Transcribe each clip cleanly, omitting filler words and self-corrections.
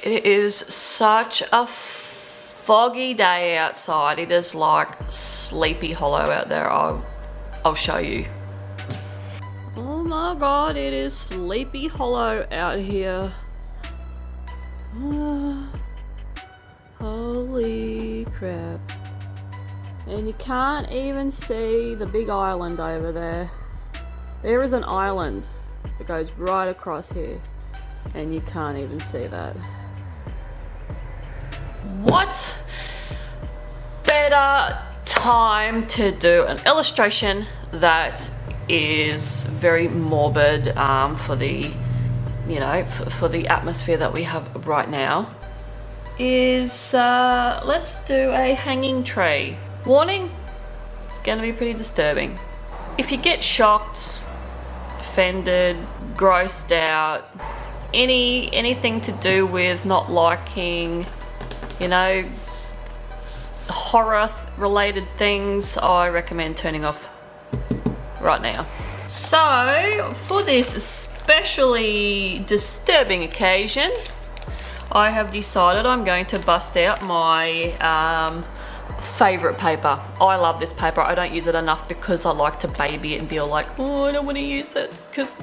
It is such a foggy day outside. It is like Sleepy Hollow out there. I'll show you. Oh my god, it is Sleepy Hollow out here. Holy crap. And you can't even see the big island over there. There is an island that goes right across here, and you can't even see that. What better time to do an illustration that is very morbid for the, you know, for the atmosphere that we have right now, is let's do a hanging tree. Warning, it's gonna be pretty disturbing. If you get shocked, offended, grossed out, anything to do with not liking, you know, horror related things, I recommend turning off right now. So for this especially disturbing occasion, I have decided I'm going to bust out my favorite paper. I love this paper. I don't use it enough because I like to baby it and be all like, oh, I don't want to use it because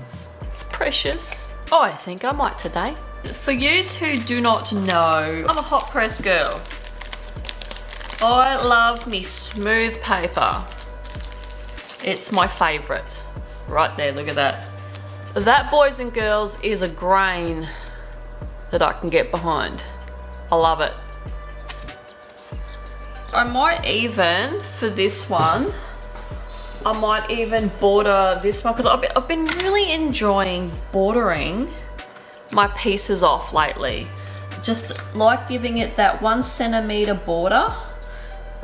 it's precious. Oh, I think I might today. For yous who do not know, I'm a hot press girl. I love me smooth paper. It's my favorite. Right there, look at that. That, boys and girls, is a grain that I can get behind. I love it. I might even, for this one, I might even border this one, because I've been really enjoying bordering my pieces off lately. Just like giving it that 1 centimeter border.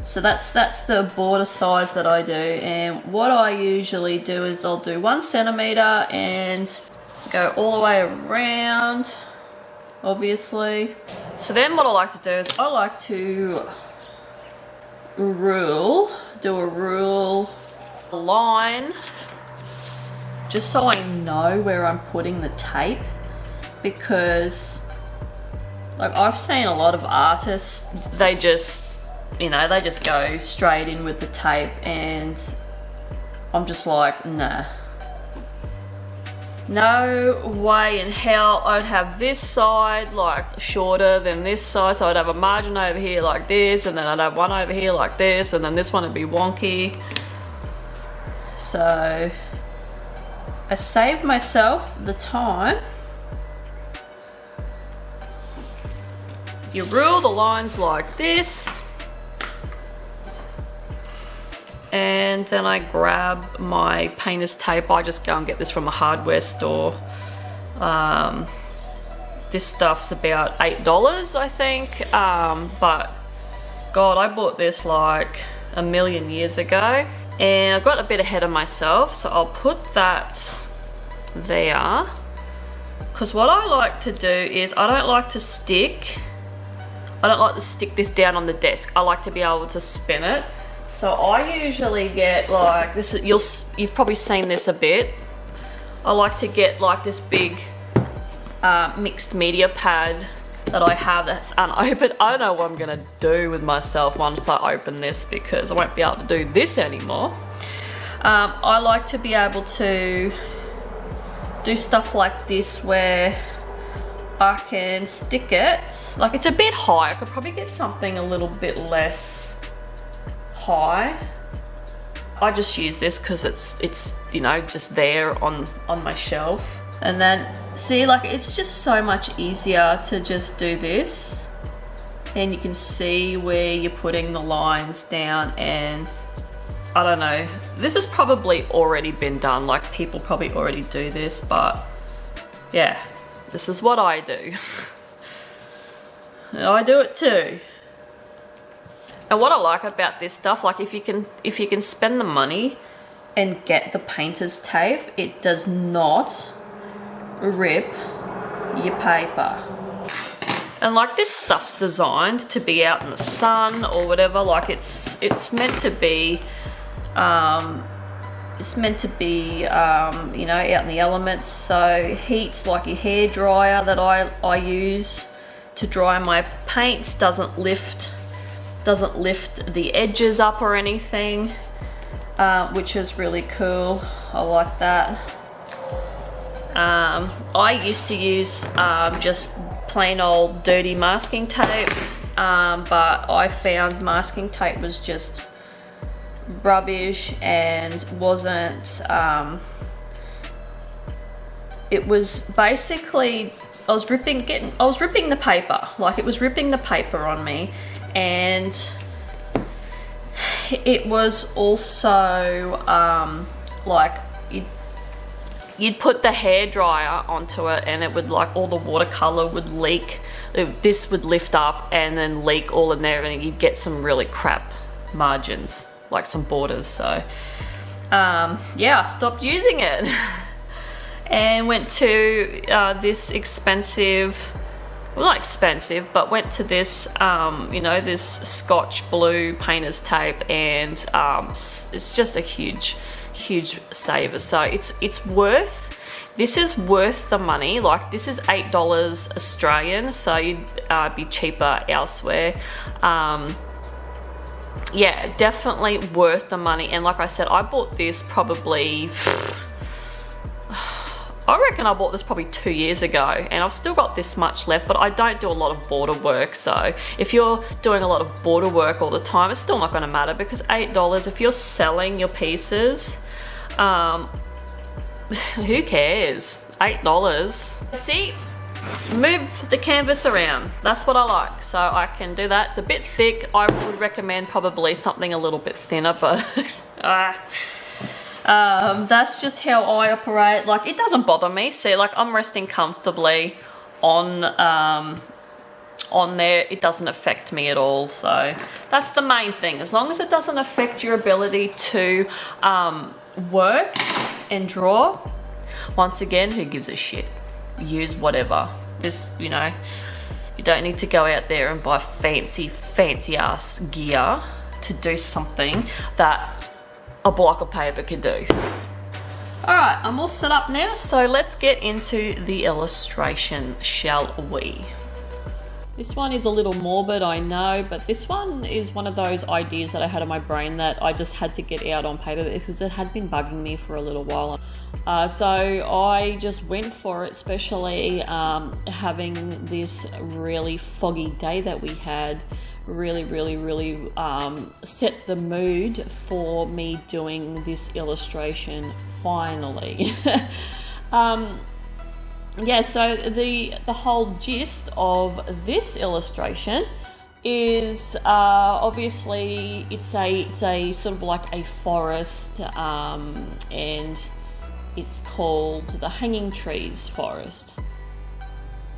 So that's the border size that I do, and what I usually do is I'll do 1 centimeter and go all the way around, obviously. So then what I like to do is I like to do a rule line, just so I know where I'm putting the tape, because like I've seen a lot of artists, they just, you know, they just go straight in with the tape, and I'm just like, nah. No way in hell I'd have this side like shorter than this side, so I'd have a margin over here like this, and then I'd have one over here like this, and then this one would be wonky. So I saved myself the time. You rule the lines like this, and then I grab my painter's tape. I just go and get this from a hardware store. This stuff's about $8, I think, but God, I bought this like a million years ago, and I got a bit ahead of myself, so I'll put that there, because what I like to do is I don't like to stick this down on the desk. I like to be able to spin it. So I usually get like this, you've probably seen this a bit. I like to get like this big mixed media pad that I have that's unopened. I don't know what I'm gonna do with myself once I open this, because I won't be able to do this anymore. I like to be able to do stuff like this where I can stick it, like it's a bit high. I could probably get something a little bit less high. I just use this because it's you know, just there on my shelf. And then see, like it's just so much easier to just do this, and you can see where you're putting the lines down. And I don't know, this has probably already been done, like people probably already do this, but yeah, this is what I do. I do it too. And what I like about this stuff, like if you can spend the money and get the painter's tape, it does not rip your paper. And like this stuff's designed to be out in the sun or whatever, like it's meant to be you know, out in the elements. So heat, like your hair dryer that I use to dry my paints, doesn't lift the edges up or anything, which is really cool. I like that. I used to use just plain old dirty masking tape, but I found masking tape was just rubbish and wasn't, it was basically, I was ripping the paper, like it was ripping the paper on me, and it was also like you'd put the hairdryer onto it and it would, like, all the watercolor would leak. This would lift up and then leak all in there, and you'd get some really crap margins, like some borders. So yeah, I stopped using it and went to this expensive, well, not expensive, but went to this you know, this Scotch blue painter's tape, and it's just a huge saver. So it's worth, this is worth the money. Like, this is $8 Australian, so you'd be cheaper elsewhere. Yeah, definitely worth the money. And like I said, I bought this probably, I reckon I bought this probably 2 years ago, and I've still got this much left, but I don't do a lot of border work. So if you're doing a lot of border work all the time, it's still not going to matter, because $8, if you're selling your pieces, who cares? $8. See, move the canvas around. That's what I like. So I can do that. It's a bit thick. I would recommend probably something a little bit thinner, but that's just how I operate. Like, it doesn't bother me. See, like, I'm resting comfortably on there. It doesn't affect me at all. So that's the main thing. As long as it doesn't affect your ability to work and draw, once again, who gives a shit? Use whatever. This, you know, you don't need to go out there and buy fancy ass gear to do something that a block of paper can do. Alright, I'm all set up now, so let's get into the illustration, shall we? This one is a little morbid, I know, but this one is one of those ideas that I had in my brain that I just had to get out on paper because it had been bugging me for a little while. So I just went for it, especially having this really foggy day that we had. Really set the mood for me doing this illustration finally. Yeah, so the whole gist of this illustration is obviously it's a sort of like a forest, and it's called the Hanging Trees Forest,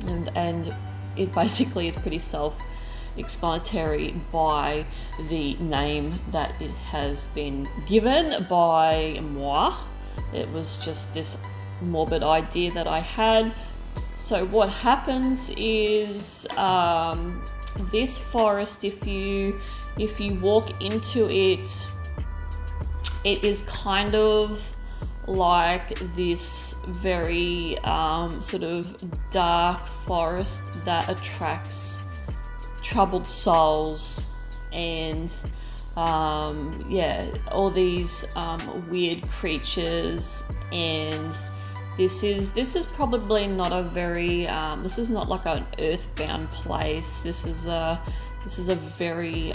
and it basically is pretty self-explanatory by the name that it has been given by moi. It was just this morbid idea that I had. So what happens is this forest, if you walk into it, it is kind of like this very sort of dark forest that attracts troubled souls and yeah, all these weird creatures. And this is probably not a very this is not like an earthbound place. This is a very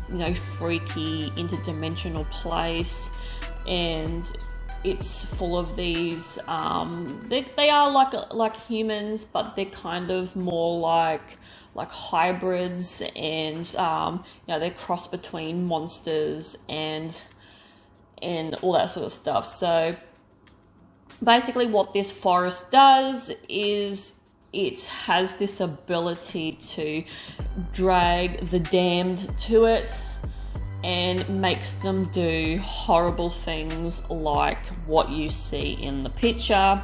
you know, freaky interdimensional place, and it's full of these they are like humans, but they're kind of more like hybrids, and you know, they're cross between monsters and all that sort of stuff. So basically what this forest does is it has this ability to drag the damned to it and makes them do horrible things like what you see in the picture.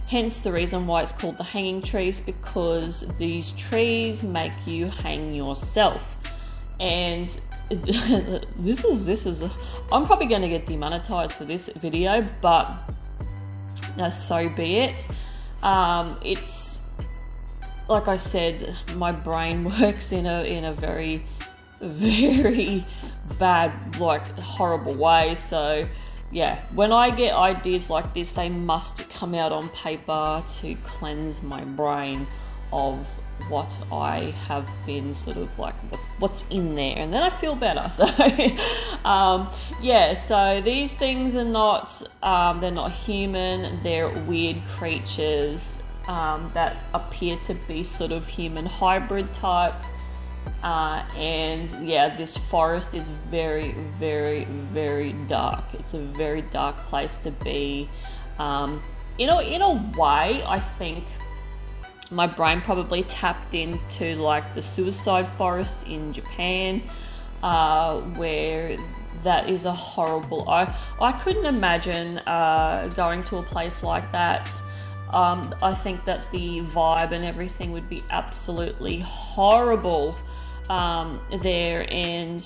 Hence the reason why it's called the Hanging Trees, because these trees make you hang yourself. And this is I'm probably going to get demonetized for this video, but so be it. It's like I said, my brain works in a very, very bad, like horrible way. So yeah, when I get ideas like this, they must come out on paper to cleanse my brain of what I have been sort of like, what's in there, and then I feel better. So yeah, so these things are not they're not human, they're weird creatures that appear to be sort of human hybrid type. And yeah, this forest is very, very, very dark. It's a very dark place to be. In a way, I think my brain probably tapped into like the suicide forest in Japan, where that is a horrible. I couldn't imagine going to a place like that. I think that the vibe and everything would be absolutely horrible there. And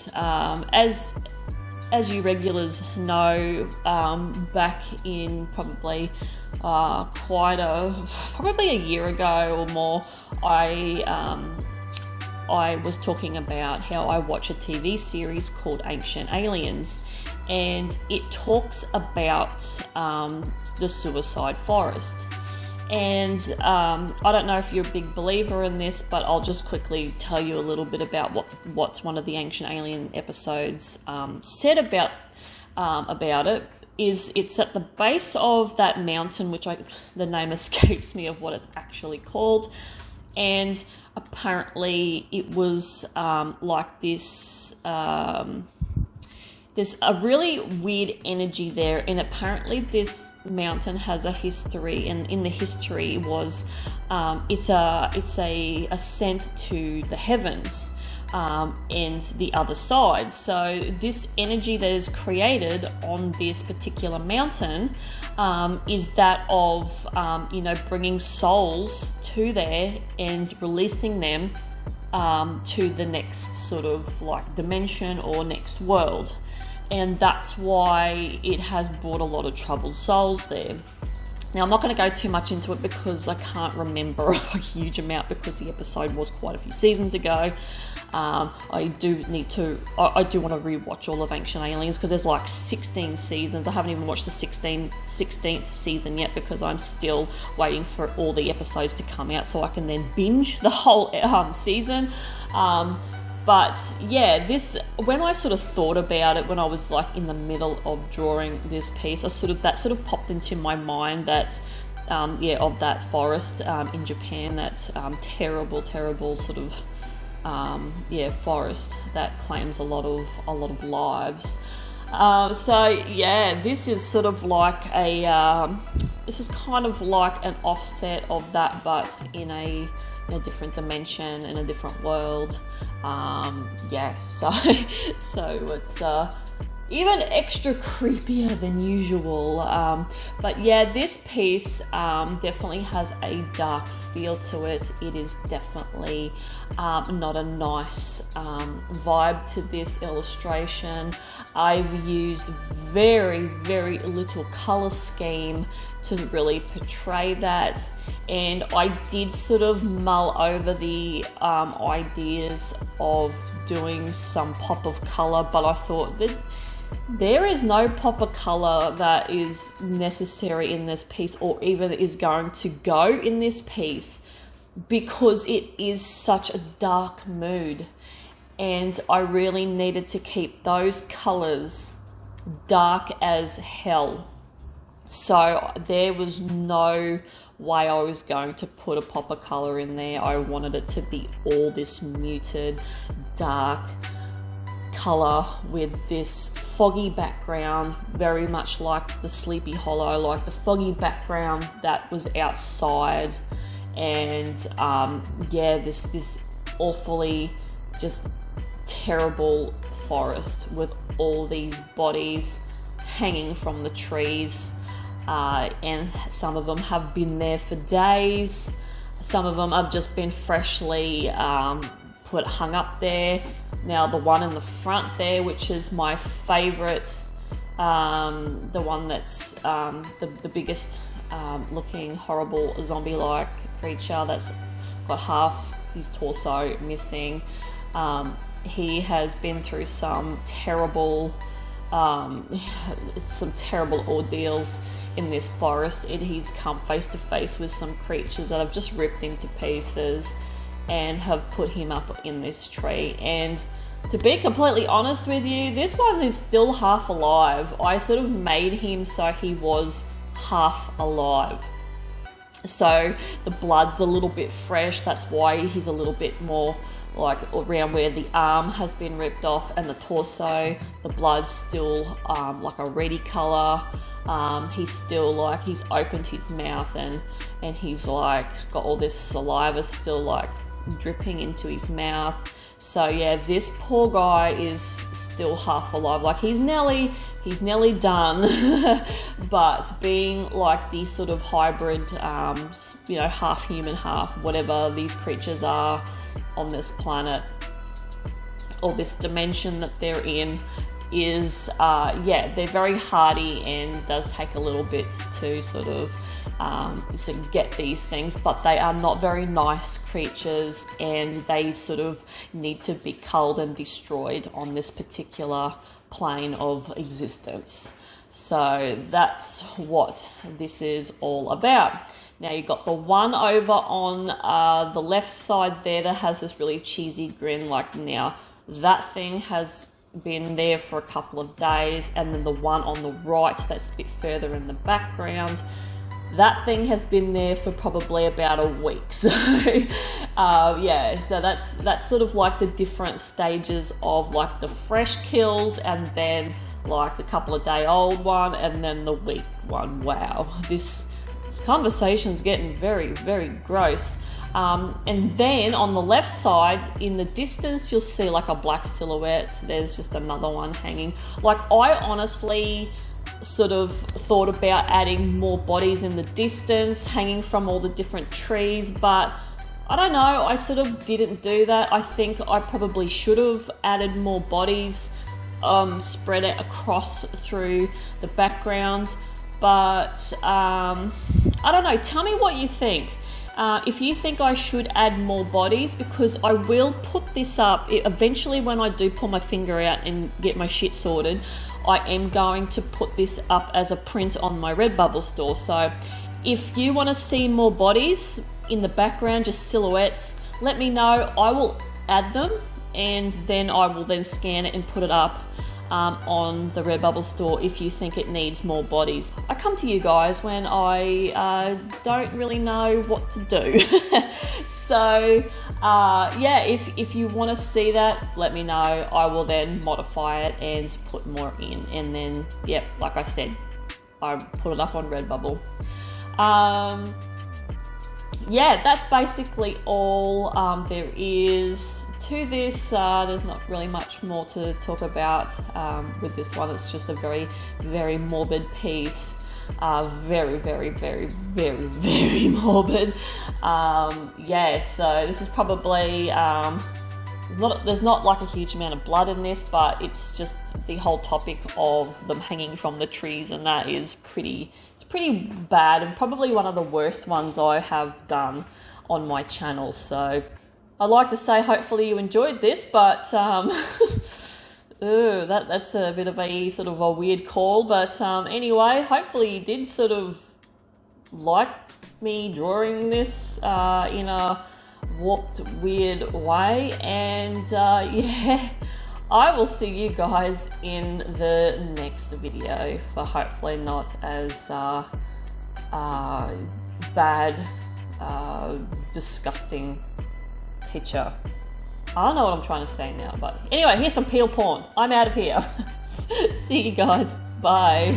as you regulars know, back in probably probably a year ago or more, I was talking about how I watch a TV series called Ancient Aliens, and it talks about the suicide forest. And I don't know if you're a big believer in this, but I'll just quickly tell you a little bit about what's one of the Ancient Alien episodes said about it. It's at the base of that mountain, which the name escapes me of what it's actually called, and apparently it was like this. There's a really weird energy there, and apparently this mountain has a history, and in the history was it's a ascent to the heavens and the other side. So this energy that is created on this particular mountain is that of bringing souls to there and releasing them to the next sort of like dimension or next world. And that's why it has brought a lot of troubled souls there. Now, I'm not going to go too much into it because I can't remember a huge amount, because the episode was quite a few seasons ago. I do want to rewatch all of Ancient Aliens, because there's like 16 seasons. I haven't even watched the 16th season yet, because I'm still waiting for all the episodes to come out so I can then binge the whole season. But yeah, when I sort of thought about it, when I was like in the middle of drawing this piece, that sort of popped into my mind that, of that forest in Japan, that terrible sort of, forest that claims a lot of lives. So yeah, this is sort of like this is kind of like an offset of that, but in a different dimension, in a different world. So it's even extra creepier than usual. But yeah, this piece definitely has a dark feel to it. It is definitely not a nice vibe to this illustration. I've used very, very little color scheme to really portray that, and I did sort of mull over the ideas of doing some pop of color, but I thought that there is no pop of color that is necessary in this piece, or even is going to go in this piece, because it is such a dark mood, and I really needed to keep those colors dark as hell. So there was no way I was going to put a pop of color in there. I wanted it to be all this muted, dark color with this foggy background, very much like the Sleepy Hollow, like the foggy background that was outside. And this awfully just terrible forest with all these bodies hanging from the trees. And some of them have been there for days. Some of them have just been freshly hung up there. Now the one in the front there, which is my favourite, the one that's the biggest looking horrible zombie-like creature, that's got half his torso missing. He has been through some terrible ordeals in this forest. He's come face to face with some creatures that have just ripped him to pieces and have put him up in this tree. And to be completely honest with you, this one is still half alive. I sort of made him so he was half alive. So the blood's a little bit fresh, that's why he's a little bit more like around where the arm has been ripped off, and the torso, the blood's still like a reddy colour. He's still like, he's opened his mouth and he's like got all this saliva still like dripping into his mouth. So yeah, this poor guy is still half alive. Like he's nearly done. But being like these sort of hybrid, you know, half human, half whatever these creatures are on this planet or this dimension that they're in, is yeah, they're very hardy, and does take a little bit to sort of get these things, but they are not very nice creatures, and they sort of need to be culled and destroyed on this particular plane of existence. So that's what this is all about. Now you've got the one over on the left side there that has this really cheesy grin. Like, now that thing has been there for a couple of days, and then the one on the right that's a bit further in the background, that thing has been there for probably about a week. So yeah, so that's sort of like the different stages of like the fresh kills, and then like the couple of day old one, and then the week one. Wow, this conversation's getting very, very gross. And then on the left side in the distance, you'll see like a black silhouette. There's just another one hanging. Like, I honestly sort of thought about adding more bodies in the distance hanging from all the different trees, but I don't know, I sort of didn't do that. I think I probably should have added more bodies, spread it across through the backgrounds, but I don't know. Tell me what you think. If you think I should add more bodies, because I will put this up eventually when I do pull my finger out and get my shit sorted. I am going to put this up as a print on my Redbubble store. So if you want to see more bodies in the background, just silhouettes, let me know. I will add them, and then I will then scan it and put it up on the Redbubble store if you think it needs more bodies. I come to you guys when I don't really know what to do. So yeah, if you want to see that, let me know. I will then modify it and put more in, and then yeah, like I said, I put it up on Redbubble. Yeah, that's basically all there is to this. There's not really much more to talk about with this one. It's just a very, very morbid piece. Very, very, very, very, very morbid. Yeah, so this is probably there's not like a huge amount of blood in this, but it's just the whole topic of them hanging from the trees, and that is pretty bad, and probably one of the worst ones I have done on my channel. So I'd like to say hopefully you enjoyed this, but ooh, that's a bit of a sort of a weird call, but anyway, hopefully you did sort of like me drawing this in a warped, weird way, and yeah, I will see you guys in the next video for hopefully not as bad, disgusting picture. I don't know what I'm trying to say now, but anyway, here's some peel porn. I'm out of here. See you guys. Bye.